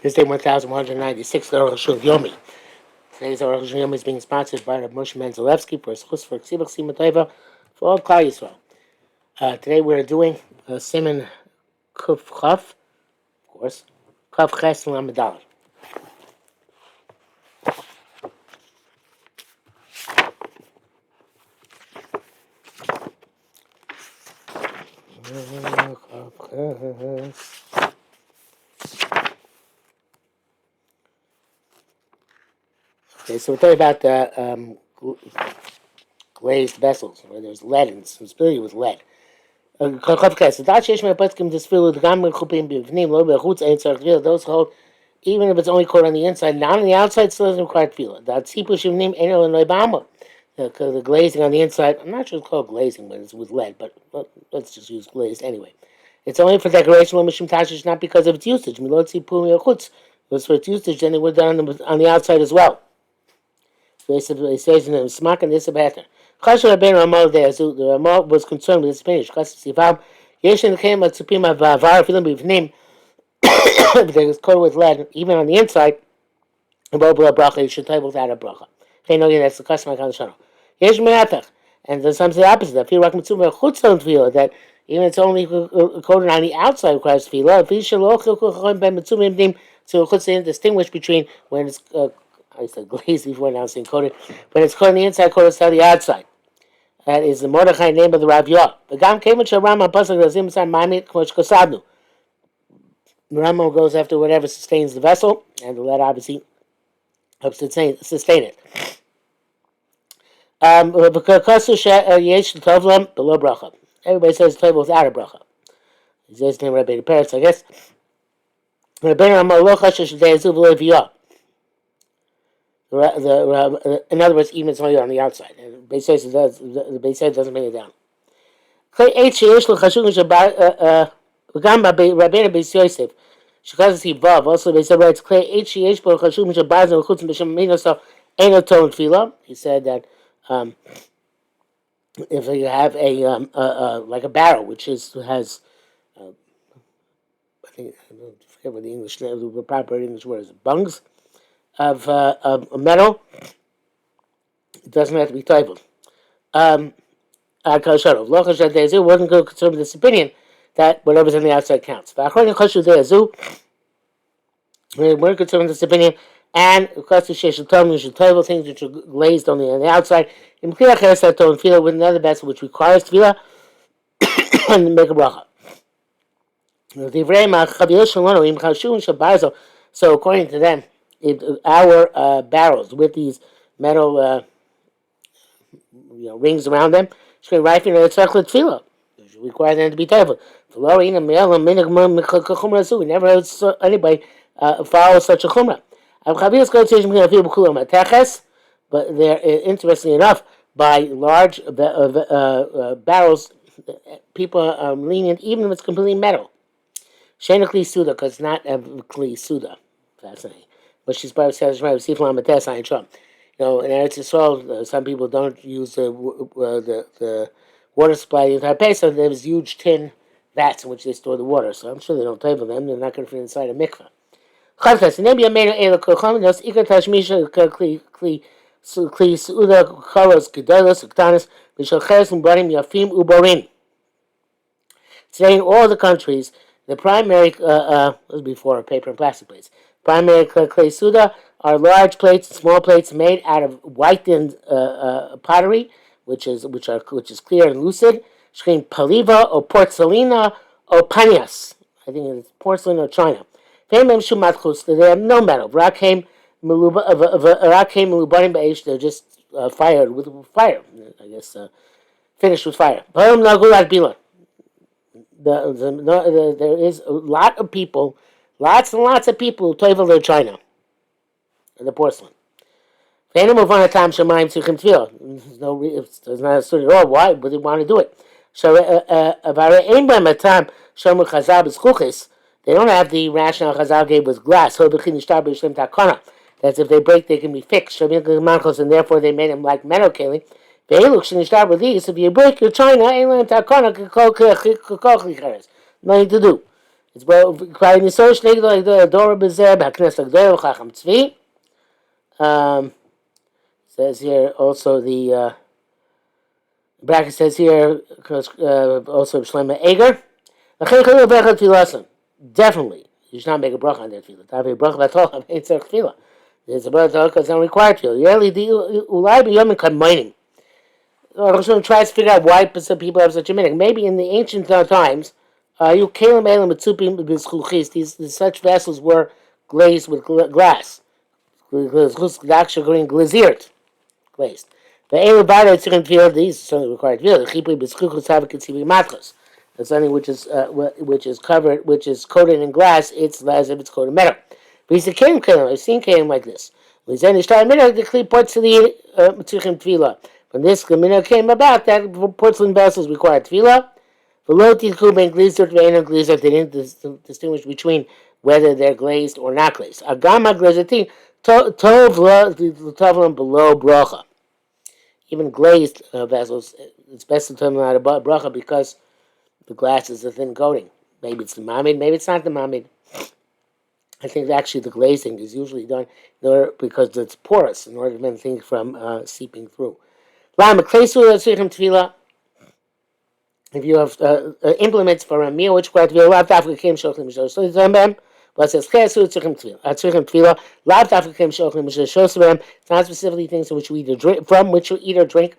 This day 1196, Arukh HaShulchan. Today's Arukh HaShulchan is being sponsored by Rav Moshe Menzelevsky for Schus for Ksibach Simatova for all Klal Yisrael. Today we're doing Siman Kuf Chaf, of course, Kaf Ches Lamed. Okay, so we're talking about the glazed vessels where there's lead and some spilly with lead. Those hold, even if it's only coated on the inside, not on the outside, still doesn't require tefillah. The glazing on the inside, I'm not sure it's called glazing, but it's with lead, but let's just use glazed anyway. It's only for decoration, not because of its usage. If it was for its usage, then it would have done on the outside as well. So he says in the Smak and this better. The Ramah was concerned with this finish. If they was coated with lead, even on the inside, you should tie without a bracha. That's the custom of Kaddish. And then some say the opposite. That even if it's only coated on the outside requires tefillah. To distinguish between when it's I said glazed before, now saying coated. When it's coated on the inside, coated on the outside. That is the Mordechai name of the Rav Yah. The Gam came with Rambam Pasuk Razim San Mamit Kosh Kosadnu. The Rambam goes after whatever sustains the vessel, and the lead obviously helps to sustain it. Below bracha. Everybody says table without a bracha. He says name Rabbi Peretz, I guess. In other words, even it's only on the outside. And they say it doesn't bring it down. Also, they said it's clay he said that if you have a like a barrel which has I forget what the English name, the proper English word is, bungs of metal, it doesn't have to be titled. Wasn't concerned with this opinion that whatever's on the outside counts. We weren't concerned with this opinion, and you should table things which are glazed on the outside. With another vessel which requires tefillah and make a bracha. So according to them, our barrels with these metal rings around them, should require them to be tefillah. We never heard anybody follow such a chumrah. But they're, interestingly enough, by large barrels, people are lenient even if it's completely metal. Shena Kli Suda, because it's not a Kli Suda. Fascinating. But she's probably says, right, in Eretz Yisrael, some people don't use the water supply the entire place, so there's huge tin vats in which they store the water. So I'm sure they don't table them. They're not going to fit inside a mikveh. Today in all the countries, the primary, this was before paper and plastic plates, primary clay suda are large plates, small plates made out of whitened pottery, which is clear and lucid. Shkein paliva or porcelana or panias. I think it's porcelain or china. They have no metal. They're just fired with fire. I guess finished with fire. There is a lot of people, lots and lots of people who toivel their china and the porcelain. There's no, it's not assumed at all. Why would they want to do it? They don't have the rationale Chazal gave with glass. That's if they break, they can be fixed. And therefore they made them like metal kalim. With these, if you break your china, nothing to do. It's quite in so schlägt like the Dora Bezer, Baknes like Dora Chacham Tzvi. Says here also the bracket says here also Shlomo Eger. Definitely, you should not make a bracha on that tefillah. Have a bracha v'atoch ain't tzarich tefillah. It's a bracha because it's not required tefillah. Usually, the ulai b'yomim kadmonim. Rosh tries to figure out why some people have such a minhag. Maybe in the ancient times, you kalim elam mitzupim b'zchuchis. These such vessels were glazed with glass, glaziert, glazed. The elubada tzirim tefillah. These certainly required tefillah. The chipui b'zchuchos have a conceiving matchos. And something which is covered, which is coated in glass, it's as if it's coated in metal. But he's a kalim. I've seen kalim like this. When he's started minhag, the kli puts to the tzirchim tefillah. When this minhag came about, that porcelain vessels required tefillah. They didn't distinguish between whether they're glazed or not glazed. Agama glazetin tov below bracha. Even glazed vessels, it's best to tell them not about bracha because the glass is a thin coating. Maybe it's the mamid, maybe it's not the mamid. I think actually the glazing is usually done in order, because it's porous in order to prevent things from seeping through. If you have implements for a meal, which require tefillah, but it says tefillah, it's not specifically things which you either drink, from which you eat or drink.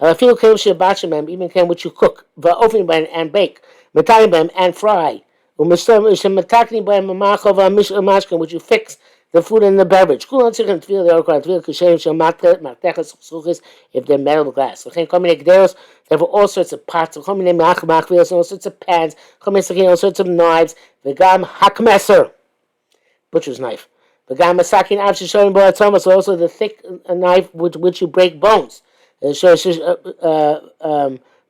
Even can which you cook, and bake, and fry, which you fix the food and the beverage. If they're metal glass. There were all sorts of pots, all sorts of pans, all sorts of knives, butcher's knife. Also the thick knife with which you break bones. I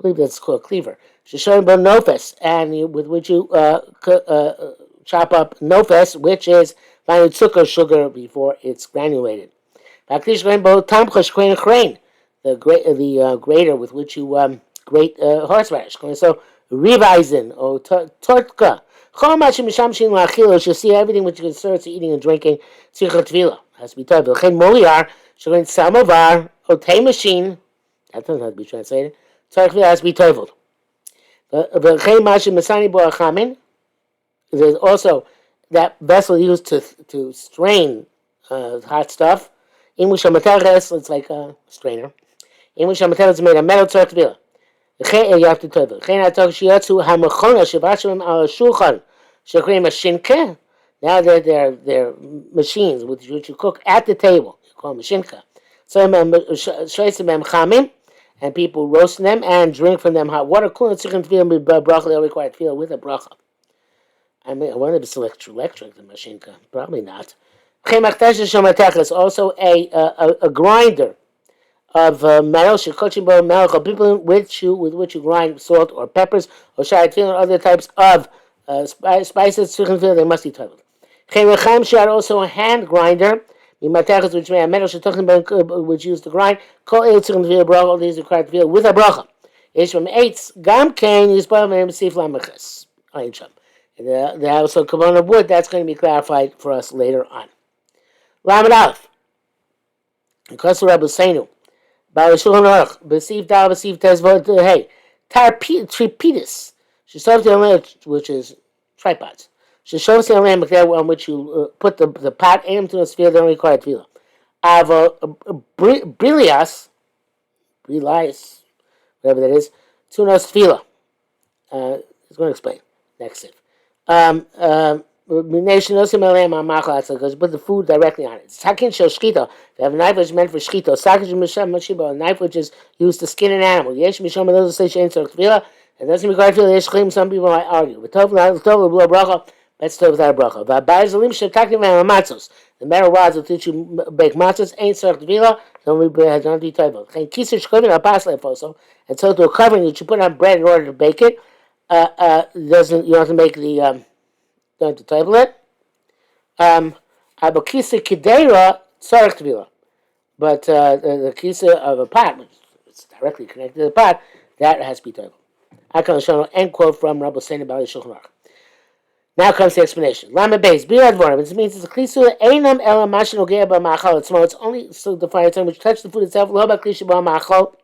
believe that's called cleaver. Nofes, and with which you chop up nofes, which is fine sugar before it's granulated. The grater with which you grate horseradish. So rivaizen or tortka. You see everything which concerns to eating and drinking. Has to be told. Samovar or tay machine. That doesn't have to be translated. Has to be told. There's also that vessel used to strain hot stuff. It's like a strainer. English amatel is made of metal tzarich tefillah. You have to tell it. Now they're machines with which you cook at the table. You call them mashinka. So and people roast them and drink from them hot water. They require tefillah with a bracha. I wonder if it's electric, the mashinka. Probably not. Also a grinder of metal, with which you grind salt or peppers or or other types of spices. They must be titled. Also a hand grinder, which made a metal which used to grind. All these required to feel with a bracha. The also kavana of wood. That's going to be clarified for us later on. Lamed Aleph. Because Rabbi Seinu. Tripetus. Which is tripods. She shows the lamp there on which you put the pot and to the sphere, they don't require tefillah. Brilias, whatever that is, tunos tefillah. He's going to explain next if. Because put the food directly on it. Sakin shel shchita. They have a knife which is meant for shchita. Sakin shel a knife which is used to skin an animal. Yesh misham those say shein tzarich tefillah. It doesn't require tefillah. Yesh chlim. Some people might argue. But tov below bracha. That's tov without bracha. V'abayazalim shetakim matzos. The metal rods with which you bake matzos ain't tzarich tefillah. Don't be tov. Chen kisur shkovin apasle foso. And so to a covering that you put on bread in order to bake it, doesn't you don't have to make the don't have to table it. Abakisa kidera tzarich tefillah. But the kisa of a pot, which is directly connected to the pot, that has to be tabled. End quote from Rabbi Seinu Bali Shulchan Aruch. Now comes the explanation. Lama base, Birad Vorim. This means it's a Klisula, Einam Ela Mashin Ogea Ba Machal. It's only so the fire term which touches the food itself, Loba Klisha Ba Machal.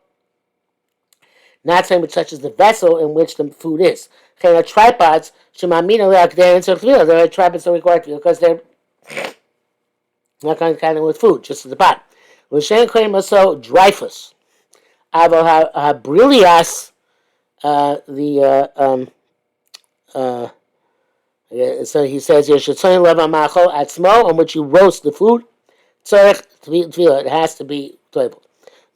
Not saying which touches the vessel in which the food is. There are tripods, Shemamina Leak, and Sirtvila. There are tripods that require to because they're not going to kind of with food, just the pot. L'shen Kohen also Dreyfus. Avo Brillias, so he says here, Shetzoin Leva Machol Atzmo, on which you roast the food. Tzorech Tvila, it has to be toible.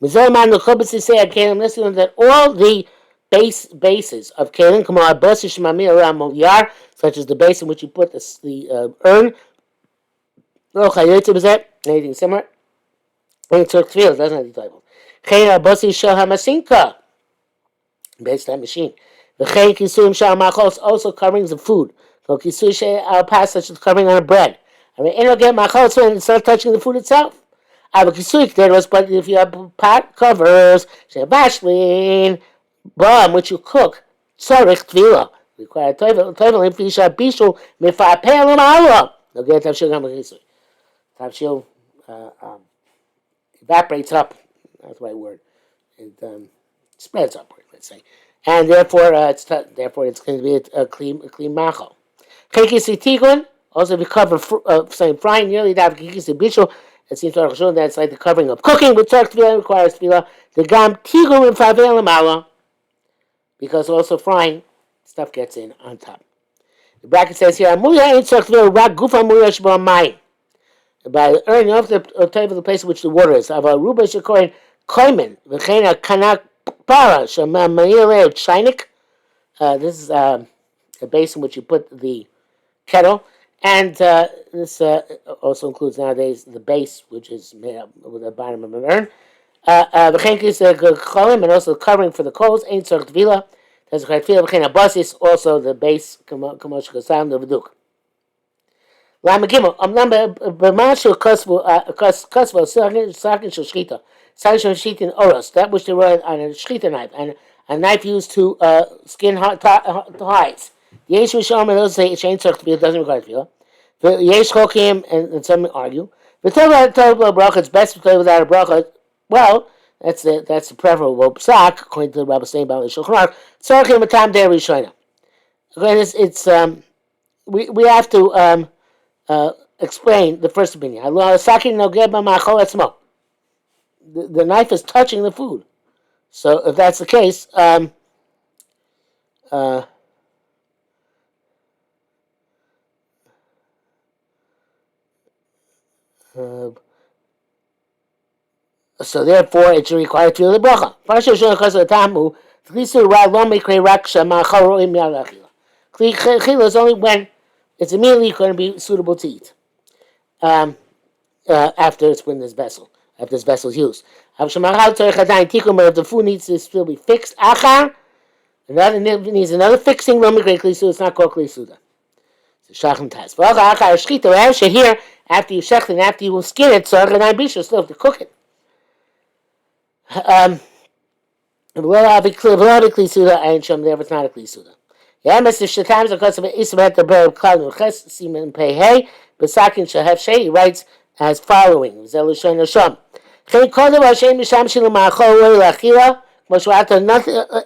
Mizelman Nuchobitsi say at Kalim, listen that all the bases of Kalim, Kamar Bosish Mamir Ram Yar, such as the base in which you put the urn, anything similar. And it took Tvila, doesn't have the toible. Chena Bosi Shel HaMasinka, based on that machine. The Chen Kisuim Shal Machos, also coverings of food. So Kisui Shel Al Pas, such as covering on a bread. I mean, it'll get Machos when it's not touching the food itself. But if you have pot covers, Shabashlin, Bam, which you cook, Tzorich Tvila, require Toivel, if you shall Bishul, Mifar Pelim Allah. They'll get Tavshil Hamakisui. Tavshil evaporates up, that's the right word. It spreads upward, let's say. And therefore, it's going to be a clean machal. Chekisi tigun, also be covered frying nearly that of kikisi bishul. It seems to Arukh HaShulchan that it's like the covering of cooking, which requires tefillah. The gam tigun and favel amala, because also frying stuff gets in on top. The bracket says here, amuya ain't tzarich tefillah rak gufa amuya sheba mayim. By earning off the place in which the water is. Aval ruba shekorin koimen v'chena kanak para shemayileh shainik. This is a base in which you put the kettle, and this also includes nowadays the base, which is made up with the bottom of an urn. V'chenkis cholim, and also covering for the coals. Ain't tzarich tvila. There's a tefillah v'chena basis, also the base kamosh kasam the v'duk. Lama Gimel, B'mashu Kasvo, Sakin Shel Shchita, Sakin Shel Shchita in Oros, that which they wrote on a Shchita knife, and a knife used to skin hides. The Yesh Rishon, and those say, Shein Tzorich Tefillah, doesn't require Tefillah. The Yesh Chokim, and some argue. The Tevah Bracha, it's best to play without a Bracha. Well, that's the preferable psak, according to the Rabbi saying about the Shulchan Aruch. Tzorich Matam Der Rishona. It's we have to explain the first opinion. The knife is touching the food. So if that's the case, so therefore it should require to the bracha. Chila is only when it's immediately going to be suitable to eat after it's in this vessel, after this vessel is used. If the food needs to still be fixed, needs another fixing, so it's not called kli suda. Shachem tas. Here, after you shech and after you will skin it, so you still have to cook it. Therefore it's not a kli suda. Yeah, Mr. Shatams, because of Isabet the Berb Cloud Ches, Siman Pei Hey, Besakin Shahef Shei, he writes as following: Zelushon Hasham.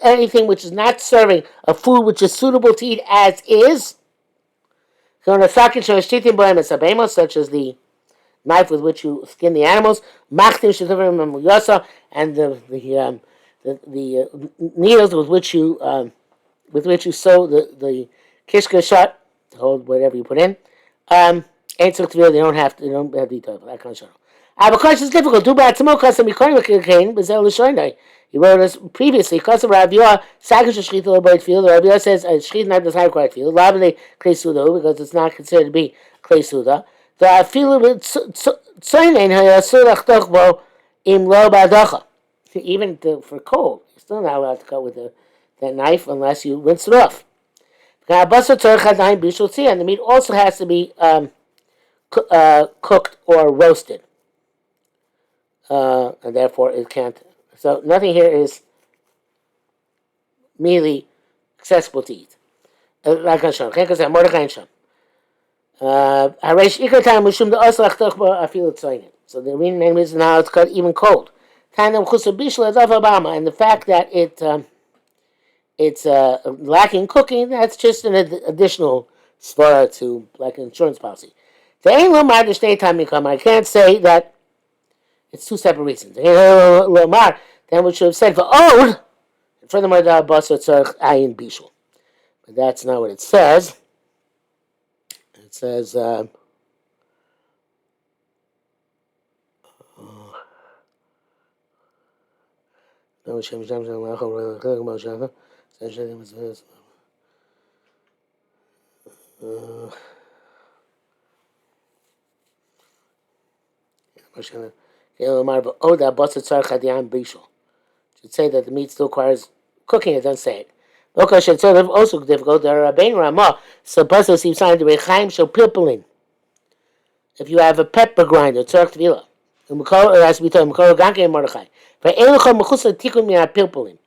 Anything which is not serving a food which is suitable to eat as is, such as the knife with which you skin the animals, and the needles with which you sew the kishka shut to hold whatever you put in. Ain't so they don't have detail that kind of shuttle. Because it's difficult. Do bad tomorrow custom he wrote us previously, because of Raviyah, Sakish Shchita Loboid Field, Raviyah says Shchita knife does not require field, Labale Klei Suda, because it's not considered to be Klei Suda. The field with Tzoinen Hayasurach Tochbo Im Lo Badacha. Even for cold, you're still not allowed to cut with that knife unless you rinse it off. And the meat also has to be cooked or roasted. And therefore it can't. So nothing here is merely accessible to eat. Like Hashem. Harish Ikatam Mushum the Oslach Tuchba Afil Tzoinin. So the main name is now it's cut even cold. Tanam Chusabishla of Obama, and the fact that it's lacking cooking, that's just an additional svara to like an insurance policy. The ain't Lamar the state time income. I can't say that it's two separate reasons. Lamar, then we should have said for old. Furthermore, the Basar Tzarch Ayin Bishul. But that's not what it says. It says should say that the meat still requires cooking. It doesn't say it. Also difficult. There are Rabbein Ramah. So Basar seems signed to Rechaim Shel Pilpulin. If you have a pepper grinder, tzarich tvila. It has to be told. Mekor Ganke and Mordechai. Ve'elucha mechusa tikun min pilpulin.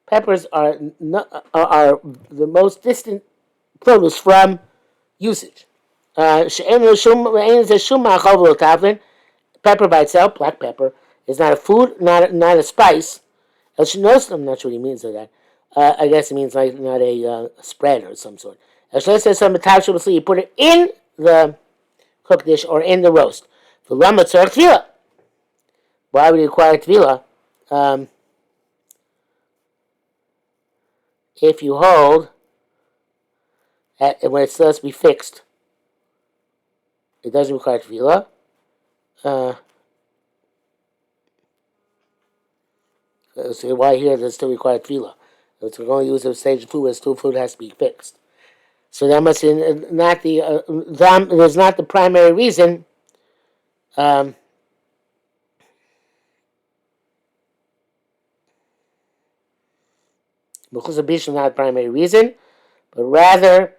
Peppers are the most distant produce from usage. Pepper by itself, black pepper, is not a food, not a spice. I'm not sure what he means by that. I guess it means like not a spread or some sort. You put it in the cooked dish or in the roast. Why would you require tvila? If you hold when it's supposed to be fixed, it doesn't require tvila. So why here does it still require tvila? It's going to use a stage of food where still food has to be fixed. So that must be not the there's not the primary reason. Because is not the primary reason, but rather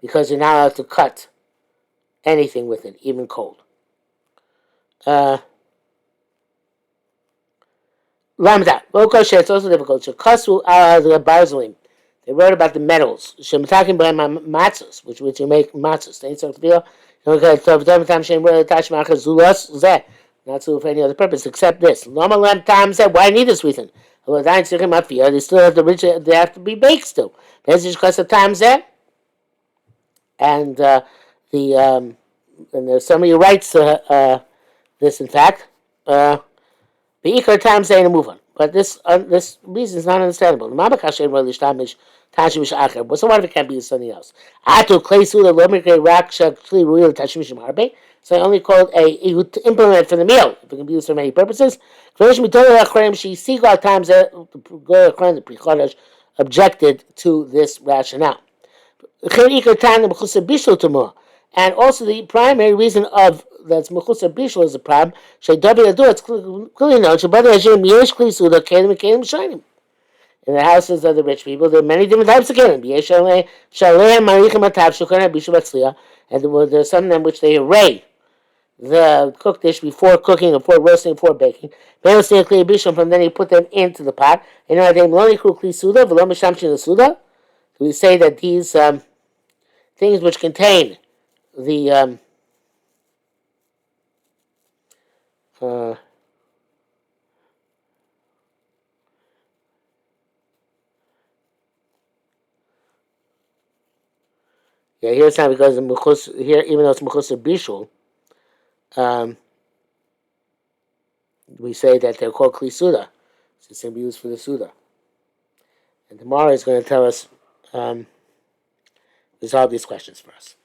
because you're not allowed to cut anything with it, even cold. Lamda. It's also difficult. They wrote about the metals. Shematakim by matzos, which you make matzos. Not so for any other purpose except this. Lama lam tam said, why need this reason? They still have they have to be baked still. Because of time said, and and there's somebody who writes this in fact. The ikar time saying to move on. But this reason is not understandable. So what if it can't be something else? So I only called a implement for the meal. If it can be used for many purposes. Objected to this rationale. And also the primary reason of that's mechusa bishul is a problem. It's clearly known. In the houses of the rich people, there are many different types of kelim. And there's some of them which they array the cooked dish before cooking, before roasting, before baking. From then you put them into the pot. And we say that these things which contain the here's not because here, even though it's mechusa bishul, we say that they're called kli suda. So it's going to be used for the suda. And tomorrow is going to tell us resolve these questions for us.